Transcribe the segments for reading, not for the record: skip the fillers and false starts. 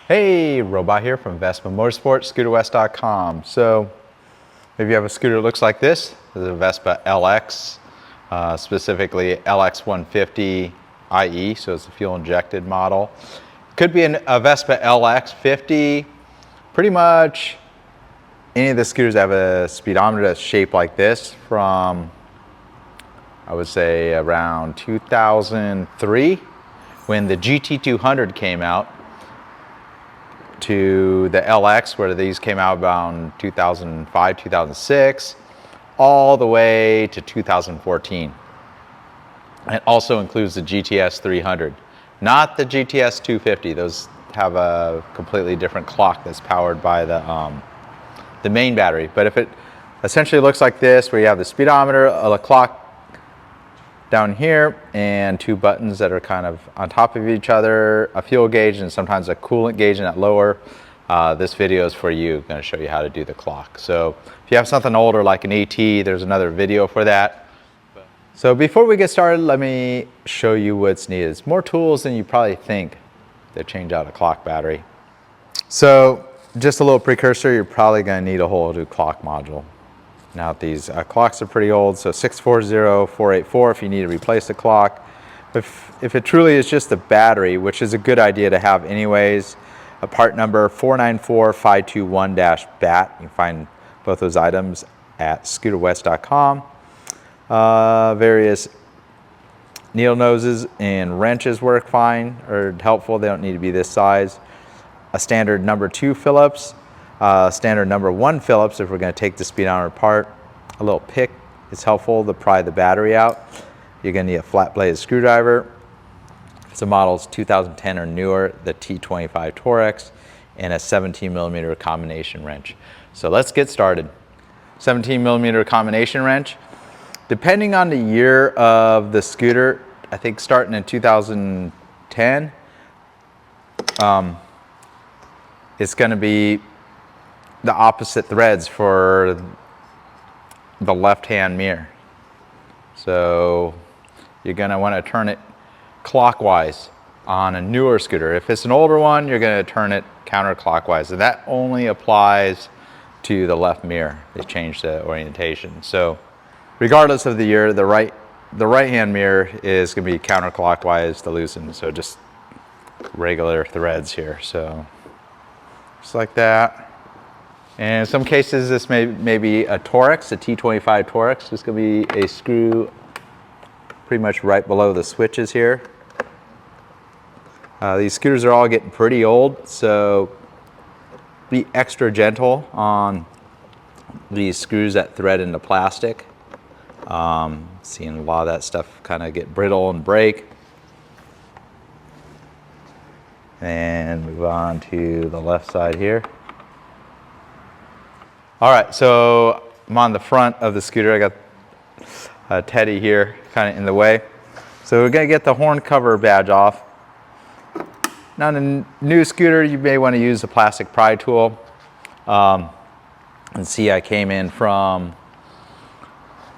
Hey, Robot here from Vespa Motorsport, scooterwest.com. So maybe you have a scooter that looks like this. This is a Vespa LX, specifically LX 150 IE, so it's a fuel injected model. Could be a Vespa LX 50. Pretty much any of the scooters have a speedometer that's shaped like this from, I would say, around 2003 when the GT200 came out, to the LX, where these came out around 2005, 2006, all the way to 2014. It also includes the GTS 300, not the GTS 250. Those have a completely different clock that's powered by the main battery. But if it essentially looks like this, where you have the speedometer, a clock down here, and two buttons that are kind of on top of each other, a fuel gauge and sometimes a coolant gauge in that lower. This video is for you. I'm going to show you how to do the clock. So if you have something older like an AT, there's another video for that. So before we get started, let me show you what's needed. It's more tools than you probably think to change out a clock battery. So just a little precursor, you're probably going to need a whole new clock module. Now these clocks are pretty old, so 640484 if you need to replace the clock. If it truly is just the battery, which is a good idea to have anyways, a part number 494521-BAT. You can find both those items at scooterwest.com. Various needle noses and wrenches work fine or helpful. They don't need to be this size. A standard number 2 Phillips. Standard number 1 Phillips if we're going to take the speedometer apart. A little pick is helpful to pry the battery out. You're going to need a flat bladed screwdriver. If it's a models 2010 or newer, the T25 Torex, and a 17mm combination wrench. So let's get started. 17mm combination wrench. Depending on the year of the scooter, I think starting in 2010, it's going to be the opposite threads for the left-hand mirror. So you're going to want to turn it clockwise on a newer scooter. If it's an older one, you're going to turn it counterclockwise, and that only applies to the left mirror. They changed the orientation. So regardless of the year, the right-hand mirror is going to be counterclockwise to loosen. So just regular threads here. So just like that. And in some cases, this may be a Torex, a T25 Torex. It's going to be a screw pretty much right below the switches here. These scooters are all getting pretty old, so be extra gentle on these screws that thread into plastic. Seeing a lot of that stuff kind of get brittle and break. And move on to the left side here. All right, so I'm on the front of the scooter. I got Teddy here kind of in the way. So we're going to get the horn cover badge off. Now on a new scooter, you may want to use a plastic pry tool. And see, I came in from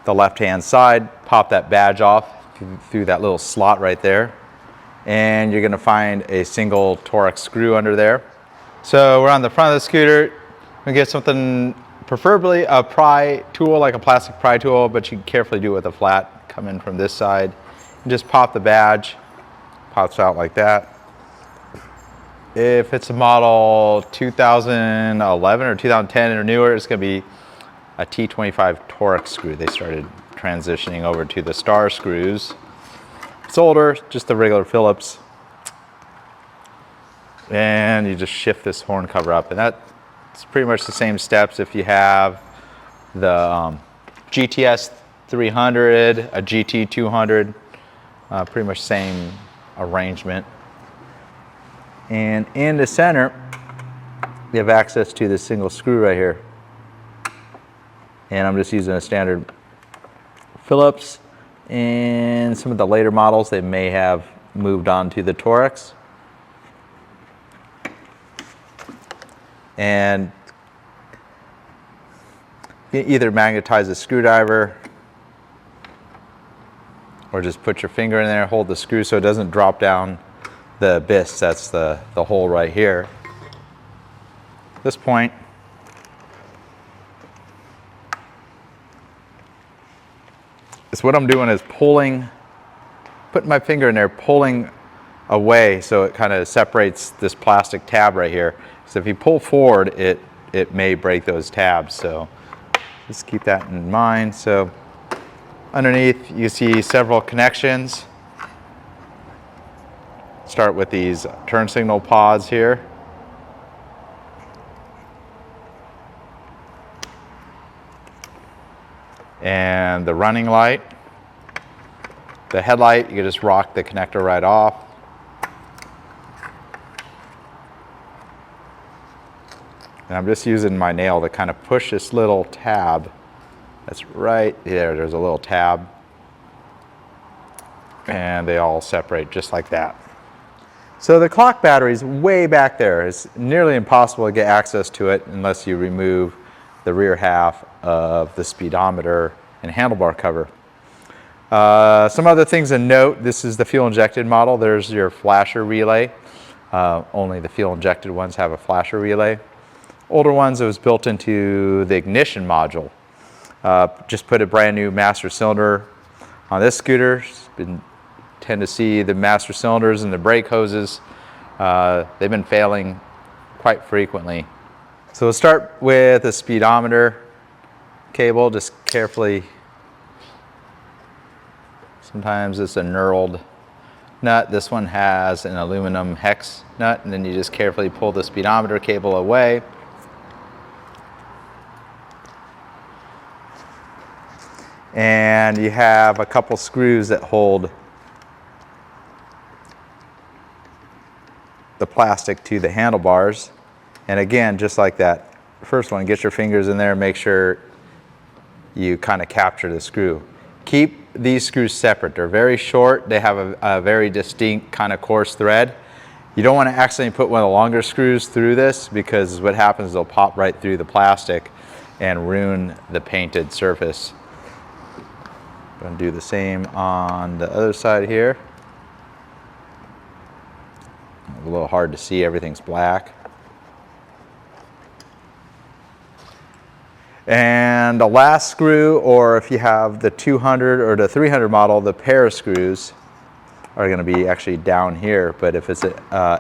the left-hand side, pop that badge off through that little slot right there. And you're going to find a single Torex screw under there. So we're on the front of the scooter. We get something, preferably a pry tool, like a plastic pry tool, but you can carefully do it with a flat. Come in from this side and just pop the badge. Pops out like that. If it's a model 2011 or 2010 or newer, it's going to be a T25 Torex screw. They started transitioning over to the star screws. If it's older, just the regular Phillips. And you just shift this horn cover up, and that's pretty much the same steps if you have the GTS 300, a GT 200, pretty much same arrangement. And in the center, you have access to this single screw right here. And I'm just using a standard Phillips. And some of the later models, they may have moved on to the Torex. And you either magnetize a screwdriver or just put your finger in there, hold the screw so it doesn't drop down the abyss, that's the hole right here. At this point, so what I'm doing is putting my finger in there, pulling away so it kind of separates this plastic tab right here. So if you pull forward, it may break those tabs. So just keep that in mind. So underneath you see several connections. Start with these turn signal pods here. And the running light. The headlight, you can just rock the connector right off. And I'm just using my nail to kind of push this little tab. That's right there, there's a little tab. And they all separate just like that. So the clock battery is way back there. It's nearly impossible to get access to it unless you remove the rear half of the speedometer and handlebar cover. Some other things to note, this is the fuel injected model. There's your flasher relay. Only the fuel injected ones have a flasher relay. Older ones, it was built into the ignition module. Just put a brand new master cylinder on this scooter. Tend to see the master cylinders and the brake hoses. They've been failing quite frequently. So we'll start with the speedometer cable, just carefully. Sometimes it's a knurled nut. This one has an aluminum hex nut, and then you just carefully pull the speedometer cable away. And you have a couple screws that hold the plastic to the handlebars. And again, just like that first one, get your fingers in there and make sure you kind of capture the screw. Keep these screws separate. They're very short. They have a very distinct kind of coarse thread. You don't want to accidentally put one of the longer screws through this, because what happens is they'll pop right through the plastic and ruin the painted surface. I'm going to do the same on the other side here. A little hard to see, everything's black. And the last screw, or if you have the 200 or the 300 model, the pair of screws are going to be actually down here. But if it's a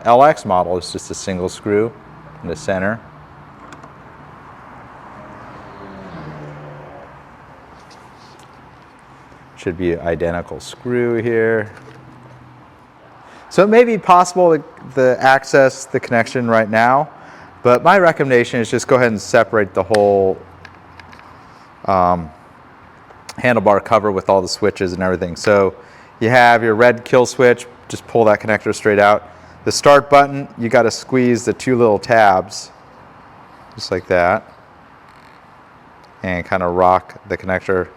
LX model, it's just a single screw in the center. Should be an identical screw here. So it may be possible to access the connection right now, but my recommendation is just go ahead and separate the whole handlebar cover with all the switches and everything. So you have your red kill switch, just pull that connector straight out. The start button, you got to squeeze the two little tabs, just like that, and kind of rock the connector.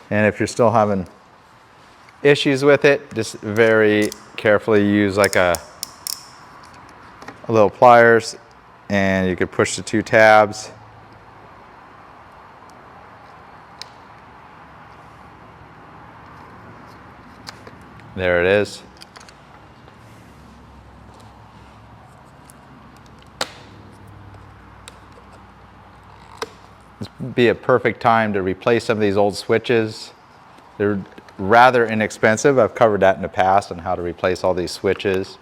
And if you're still having issues with it, just very carefully use like a little pliers, and you could push the two tabs. There it is. This would be a perfect time to replace some of these old switches. They're rather inexpensive. I've covered that in the past on how to replace all these switches.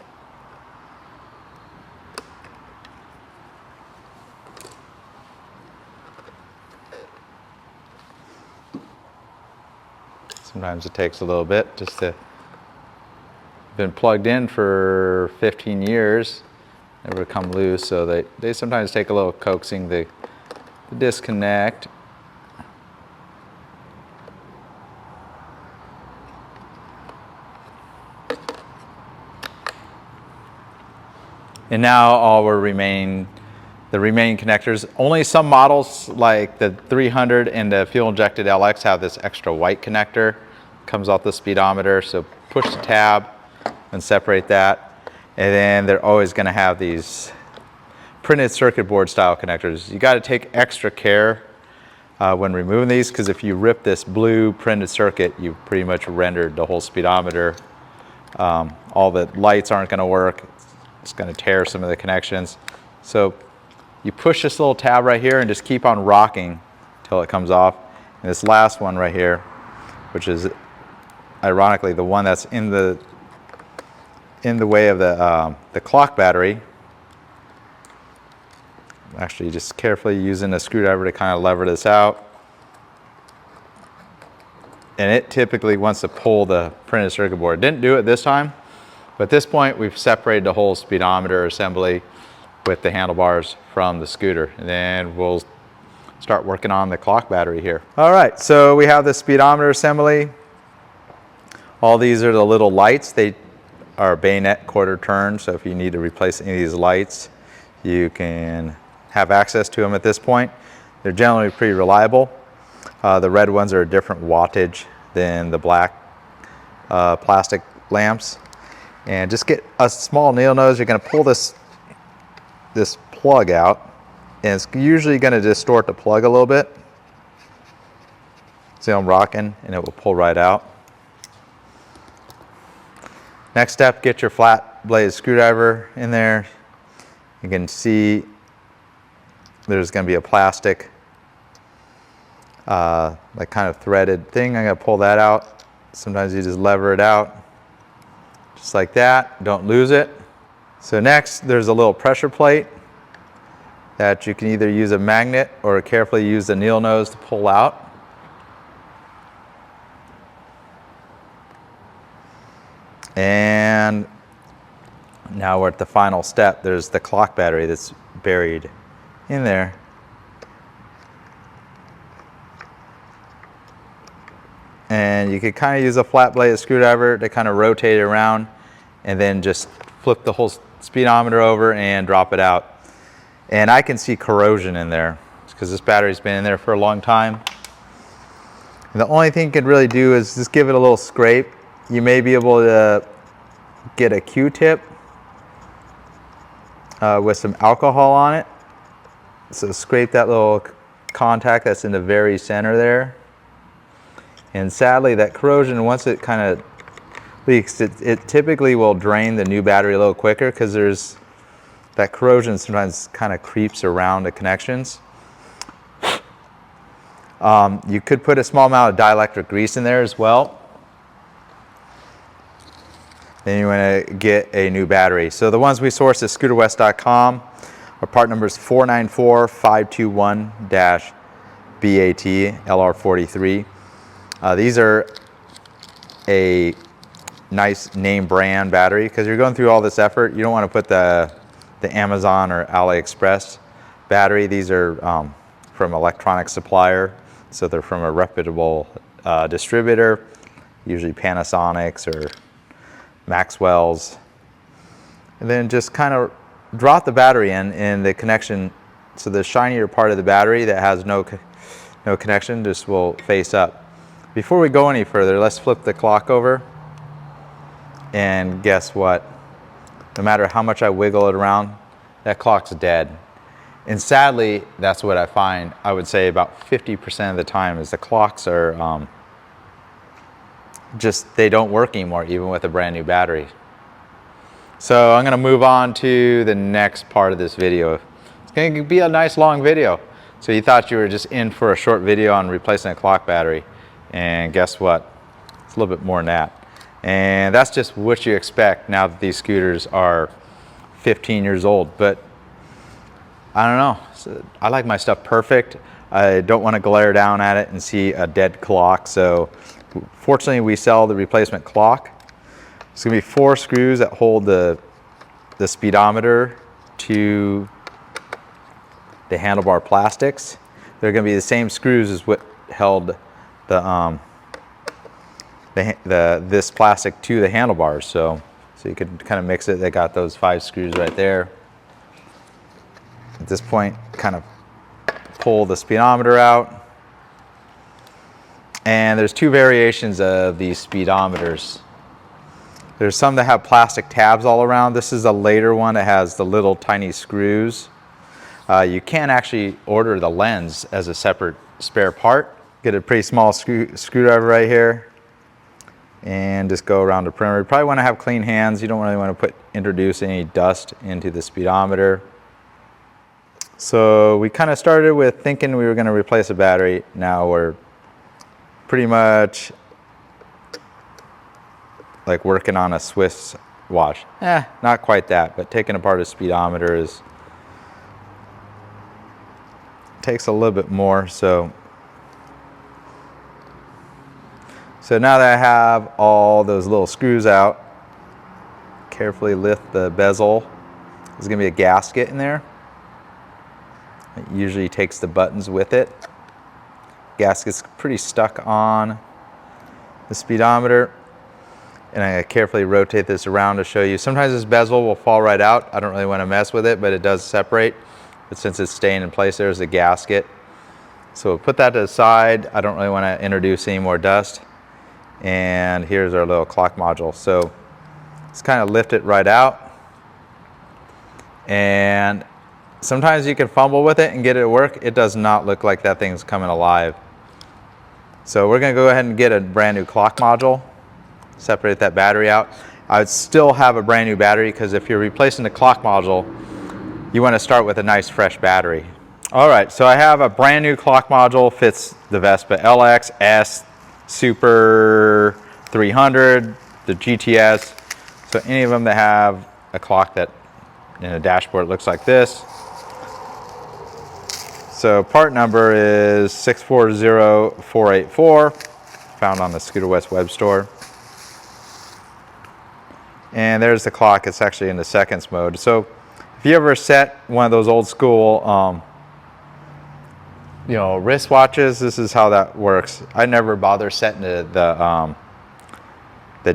Sometimes it takes a little bit just to, been plugged in for 15 years, never come loose, so they sometimes take a little coaxing to disconnect. And now all the remaining connectors. Only some models like the 300 and the fuel injected LX have this extra white connector. Comes off the speedometer, so push the tab and separate that. And then they're always going to have these printed circuit board style connectors. You got to take extra care when removing these, because if you rip this blue printed circuit, you pretty much rendered the whole speedometer. All the lights aren't going to work. It's going to tear some of the connections. So you push this little tab right here and just keep on rocking till it comes off. And this last one right here, which is ironically the one that's in the way of the clock battery. Actually, just carefully using a screwdriver to kind of lever this out. And it typically wants to pull the printed circuit board. Didn't do it this time, but at this point we've separated the whole speedometer assembly with the handlebars from the scooter. And then we'll start working on the clock battery here. All right, so we have the speedometer assembly. All these are the little lights. They are bayonet quarter turn, so if you need to replace any of these lights, you can have access to them at this point. They're generally pretty reliable. The red ones are a different wattage than the black plastic lamps. And just get a small nail nose. You're going to pull this plug out, and it's usually going to distort the plug a little bit. See how I'm rocking, and it will pull right out. Next step, get your flat blade screwdriver in there. You can see there's going to be a plastic, like kind of threaded thing. I'm going to pull that out. Sometimes you just lever it out, just like that. Don't lose it. So next, there's a little pressure plate that you can either use a magnet or carefully use the needle nose to pull out. And now we're at the final step. There's the clock battery that's buried in there. And you could kind of use a flat bladed screwdriver to kind of rotate it around and then just flip the whole speedometer over and drop it out. And I can see corrosion in there because this battery's been in there for a long time. And the only thing you can really do is just give it a little scrape. You may be able to get a Q-tip with some alcohol on it. So scrape that little contact that's in the very center there. And sadly, that corrosion, once it kind of leaks, it typically will drain the new battery a little quicker because there's that corrosion sometimes kind of creeps around the connections. You could put a small amount of dielectric grease in there as well. Then you want to get a new battery. So the ones we source at scooterwest.com, our part number is 494521-BAT LR43. These are a nice name brand battery because you're going through all this effort. You don't want to put the Amazon or AliExpress battery. These are from electronic supplier, so they're from a reputable distributor, usually Panasonic's or Maxwell's. And then just kind of drop the battery in the connection, so the shinier part of the battery that has no connection just will face up. Before we go any further, let's flip the clock over, and guess what? No matter how much I wiggle it around, that clock's dead. And sadly, that's what I find. I would say about 50% of the time is the clocks are they don't work anymore, even with a brand new battery. So I'm gonna move on to the next part of this video. It's gonna be a nice long video. So you thought you were just in for a short video on replacing a clock battery. And guess what? It's a little bit more than that. And that's just what you expect now that these scooters are 15 years old. But I don't know, I like my stuff perfect. I don't want to glare down at it and see a dead clock. So fortunately we sell the replacement clock. It's gonna be 4 screws that hold the speedometer to the handlebar plastics. They're gonna be the same screws as what held this plastic to the handlebars. So you could kind of mix it. They got those 5 screws right there. At this point, kind of pull the speedometer out. And there's 2 variations of these speedometers. There's some that have plastic tabs all around. This is a later one that has the little tiny screws. You can actually order the lens as a separate spare part. Get a pretty small screwdriver right here and just go around the perimeter. You probably want to have clean hands. You don't really want to introduce any dust into the speedometer. So we kind of started with thinking we were going to replace a battery. Now we're pretty much like working on a Swiss watch. Not quite that, but taking apart a speedometer takes a little bit more. So now that I have all those little screws out, carefully lift the bezel. There's going to be a gasket in there. It usually takes the buttons with it. Gasket's pretty stuck on the speedometer. And I carefully rotate this around to show you. Sometimes this bezel will fall right out. I don't really want to mess with it, but it does separate. But since it's staying in place, there's a gasket. So we'll put that to the side. I don't really want to introduce any more dust. And here's our little clock module. So let's kind of lift it right out. And sometimes you can fumble with it and get it to work. It does not look like that thing's coming alive. So we're going to go ahead and get a brand new clock module. Separate that battery out. I would still have a brand new battery because if you're replacing the clock module, you want to start with a nice fresh battery. All right, so I have a brand new clock module. Fits the Vespa LX, S, Super 300, the GTS. So any of them that have a clock that in a dashboard looks like this. So part number is 640484, found on the Scooter West web store. And there's the clock. It's actually in the seconds mode. So if you ever set one of those old school, wrist watches, this is how that works. I never bother setting the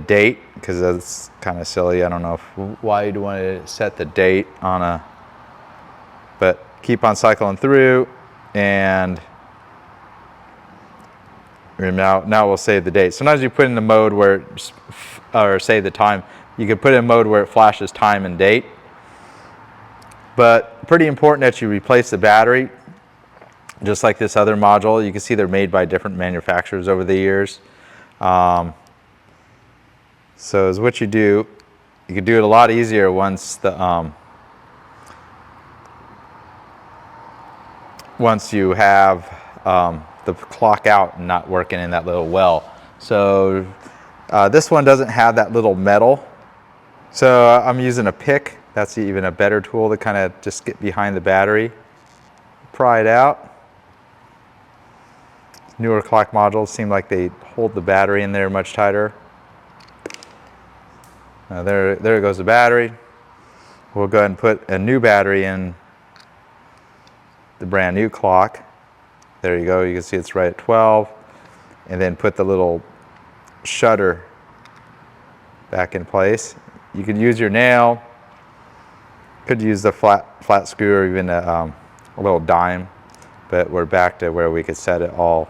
date because that's kind of silly. I don't know why you'd want to set the date on a, but keep on cycling through, and now we'll save the date. Sometimes you put in the mode where, or save the time. You can put in mode where it flashes time and date. But pretty important that you replace the battery, just like this other module. You can see they're made by different manufacturers over the years. So is what you do. You can do it a lot easier once you have the clock out and not working in that little well. So this one doesn't have that little metal. So I'm using a pick. That's even a better tool to kind of just get behind the battery, pry it out. Newer clock modules seem like they hold the battery in there much tighter. There goes the battery. We'll go ahead and put a new battery in the brand new clock. There you go. You can see it's right at 12. And then put the little shutter back in place. You could use your nail. Could use the flat screw or even a little dime. But we're back to where we could set it all.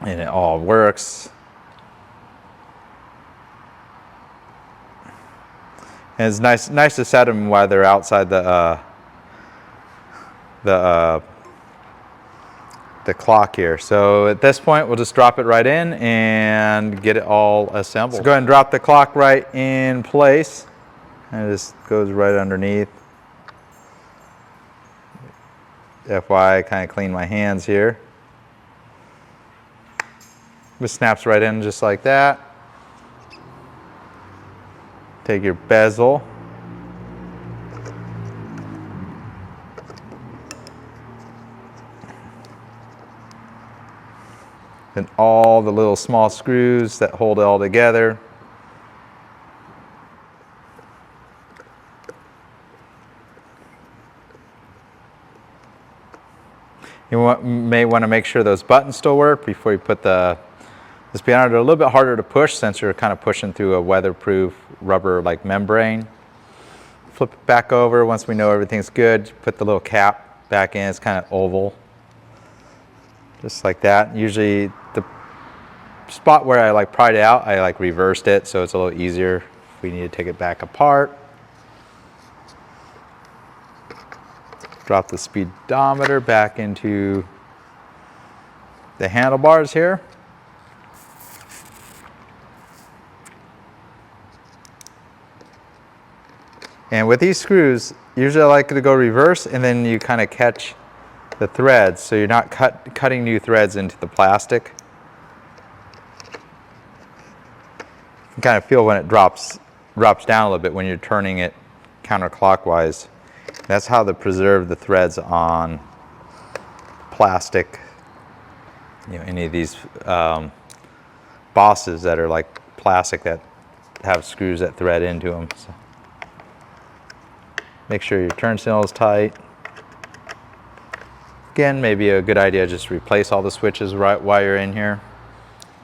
And it all works. And it's nice to set them while they're outside the clock here. So at this point, we'll just drop it right in and get it all assembled. So go ahead and drop the clock right in place. And it just goes right underneath. FYI, kind of clean my hands here. It snaps right in just like that. Take your bezel. And all the little small screws that hold it all together. You may want to make sure those buttons still work before you put the speedometer. They're a little bit harder to push since you're kind of pushing through a weatherproof rubber like membrane. Flip it back over once we know everything's good. Put the little cap back in. It's kind of oval. Just like that. Usually the spot where I pried it out, I reversed it so it's a little easier if we need to take it back apart. Drop the speedometer back into the handlebars here. And with these screws, usually I like to go reverse and then you kind of catch the threads so you're not cutting new threads into the plastic. You can kind of feel when it drops down a little bit when you're turning it counterclockwise. That's how to preserve the threads on plastic, you know, any of these bosses that are like plastic that have screws that thread into them. So make sure your turn signal is tight. Again, maybe a good idea just replace all the switches right while you're in here.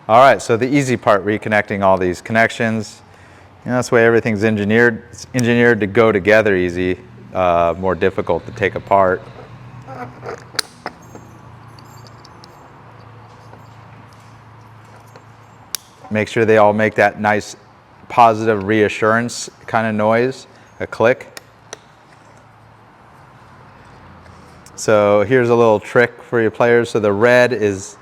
All right, so the easy part, reconnecting all these connections. And that's the way everything's engineered. It's engineered to go together easy, more difficult to take apart. Make sure they all make that nice positive reassurance kind of noise, a click. So here's a little trick for your players. So the red is,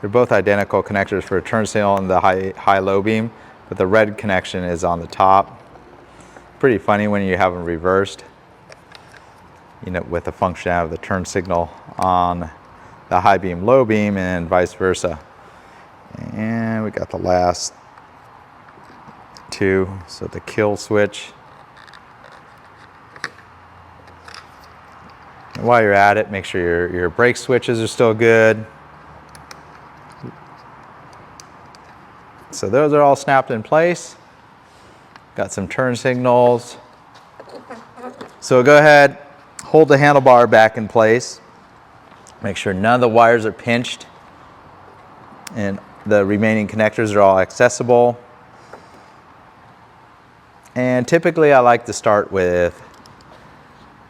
they're both identical connectors for a turn signal and the high-low beam, but the red connection is on the top. Pretty funny when you have them reversed, you know, with the function of the turn signal on the high beam, low beam, and vice versa. And we got the last two. So the kill switch. And while you're at it, make sure your brake switches are still good. So those are all snapped in place. Got some turn signals. So go ahead, hold the handlebar back in place. Make sure none of the wires are pinched and the remaining connectors are all accessible. And typically I like to start with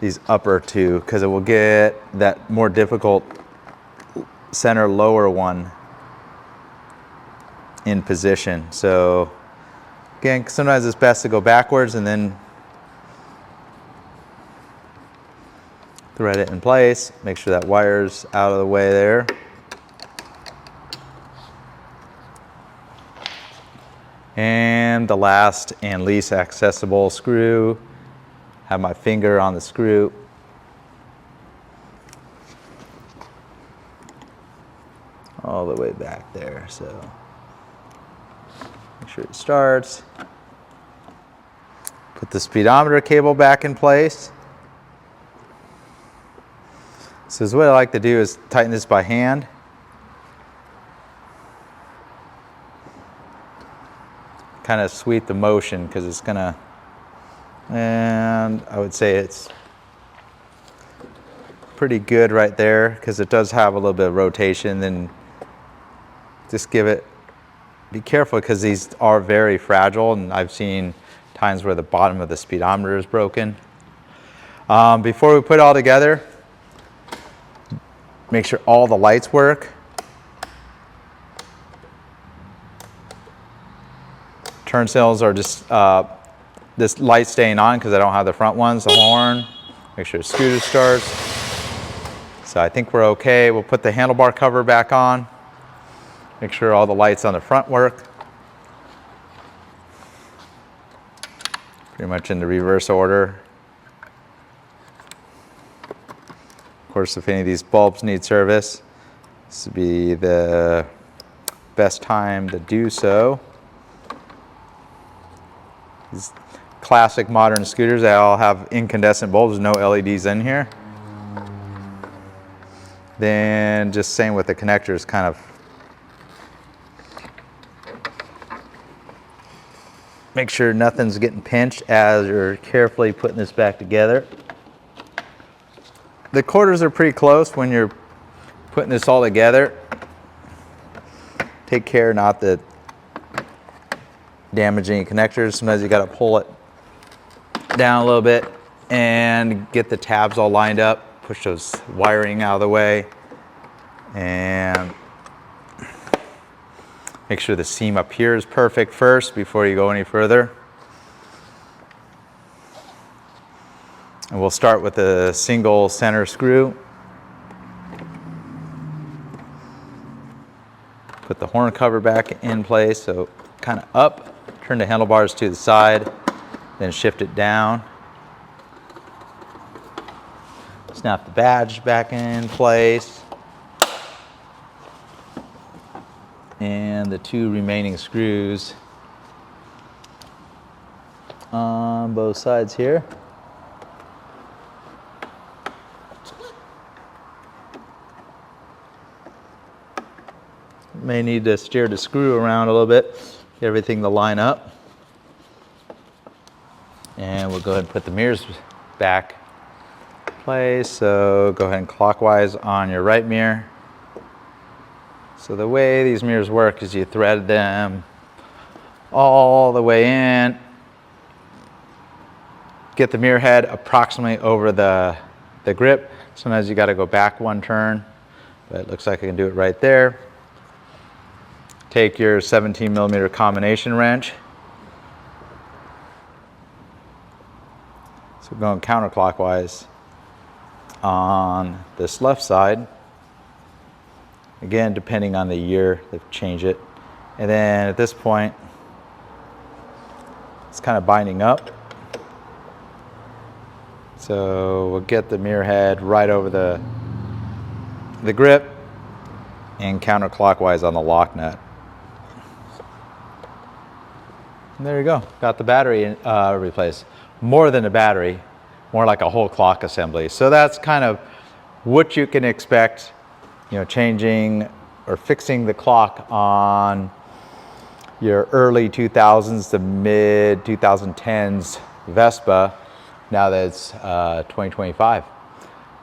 these upper two because it will get that more difficult center lower one in position. So again, sometimes it's best to go backwards and then thread it in place. Make sure that wire's out of the way there. And the last and least accessible screw, have my finger on the screw. All the way back there, so make sure it starts. Put the speedometer cable back in place. So what I like to do is tighten this by hand. Kind of sweep the motion because it's gonna, and I would say it's pretty good right there because it does have a little bit of rotation. Then just give it, be careful because these are very fragile and I've seen times where the bottom of the speedometer is broken. Before we put it all together, make sure all the lights work. Turn signals are just this light staying on because I don't have the front ones, the horn. Make sure the scooter starts. So I think we're okay. We'll put the handlebar cover back on. Make sure all the lights on the front work. Pretty much in the reverse order. Of course, if any of these bulbs need service, this would be the best time to do so. These classic modern scooters, they all have incandescent bulbs, no LEDs in here. Then just same with the connectors, kind of make sure nothing's getting pinched as you're carefully putting this back together. The quarters are pretty close when you're putting this all together. Take care not to damage any connectors. Sometimes you got to pull it down a little bit and get the tabs all lined up. Push those wiring out of the way and make sure the seam up here is perfect first before you go any further. And we'll start with a single center screw. Put the horn cover back in place, so kind of up, turn the handlebars to the side, then shift it down. Snap the badge back in place. And the 2 remaining screws on both sides here. May need to steer the screw around a little bit, get everything to line up. And we'll go ahead and put the mirrors back in place. So go ahead and clockwise on your right mirror. So the way these mirrors work is you thread them all the way in, get the mirror head approximately over the grip. Sometimes you got to go back 1 turn, but it looks like I can do it right there. Take your 17mm combination wrench. So going counterclockwise on this left side. Again, depending on the year, they change it. And then at this point, it's kind of binding up. So we'll get the mirror head right over the grip and counterclockwise on the lock nut. And there you go, got the battery replaced. More than a battery, more like a whole clock assembly. So that's kind of what you can expect, you know, changing or fixing the clock on your early 2000s to mid 2010s Vespa, now that it's 2025.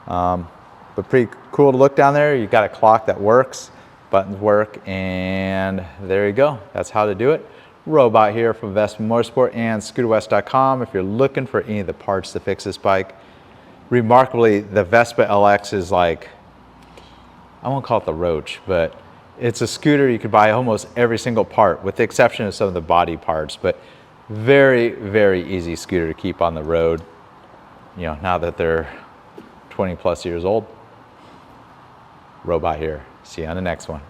But pretty cool to look down there. You've got a clock that works, buttons work, and there you go. That's how to do it. Robot here from Vespa Motorsport and ScooterWest.com. If you're looking for any of the parts to fix this bike, remarkably, the Vespa LX is like, I won't call it the roach, but it's a scooter you could buy almost every single part, with the exception of some of the body parts. But very, very easy scooter to keep on the road, you know, now that they're 20+ years old. Robot here. See you on the next one.